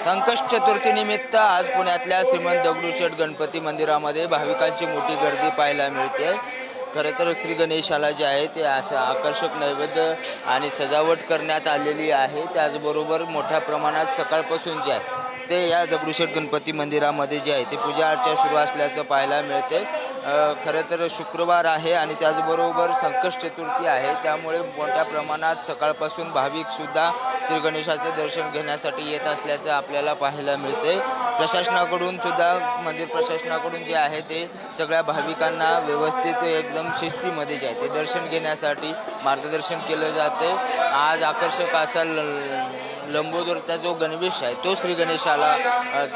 संकष्ट चतुर्थीनिमित्त आज पुण्यातल्या श्रीमंत दगडूशेठ गणपती मंदिरामध्ये भाविकांची मोठी गर्दी पाहायला मिळते. खरं तर श्री गणेशाला जे आहे ते असं आकर्षक नैवेद्य आणि सजावट करण्यात आलेली आहे. त्याचबरोबर मोठ्या प्रमाणात सकाळपासून जे आहे ते या दगडूशेठ गणपती मंदिरामध्ये जे आहे ते पूजा अर्चा सुरू असल्याचं पाहायला मिळते. खरं तर शुक्रवार आहे आणि त्याचबरोबर संकष्ट चतुर्थी आहे, त्यामुळे मोठ्या प्रमाणात सकाळपासून भाविकसुद्धा श्री गणेशाचे दर्शन घेण्यासाठी येत असल्याचं आपल्याला पाहायला मिळते. प्रशासनाकडून सुद्धा मंदिर प्रशासनाकडून जे आहे ते सगळ्या भाविकांना व्यवस्थित एकदम शिस्तीमध्ये जे आहे ते दर्शन घेण्यासाठी मार्गदर्शन केलं जाते. आज आकर्षक असा लंबोदरचा जो गणवेश आहे तो श्री गणेशाला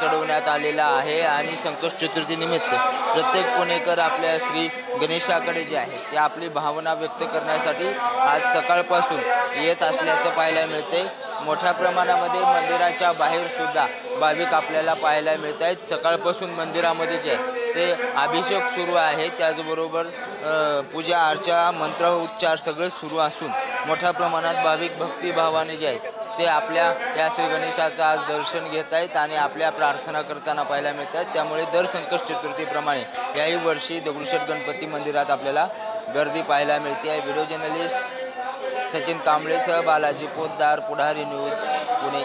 चढवण्यात आलेला आहे आणि संकष्ट चतुर्थीनिमित्त प्रत्येक पुणेकर आपल्या श्री गणेशाकडे जे आहे ते आपली भावना व्यक्त करण्यासाठी आज सकाळपासून येत असल्याचं पाहायला मिळते. मोठ्या प्रमाणामध्ये मंदिराच्या बाहेर सुद्धा भाविक आपल्याला पाहायला मिळत आहेत. सकाळपासून मंदिरामध्ये जे आहे ते अभिषेक सुरू आहे, त्याचबरोबर पूजा अर्चा मंत्रोच्चार सगळे सुरू असून मोठ्या प्रमाणात भाविक भक्तिभावाने जे आहेत ते आपल्या या श्री गणेशाचं आज दर्शन घेत आहेत आणि आपल्या प्रार्थना करताना पाहायला मिळत आहेत. त्यामुळे दर संकष्ट चतुर्थीप्रमाणे याही वर्षी दगडूशेठ गणपती मंदिरात आपल्याला गर्दी पाहायला मिळते आहे. व्हिडिओ जर्नलिस्ट सचिन कांबळेसह बालाजी पोतदार, पुढारी न्यूज, पुणे.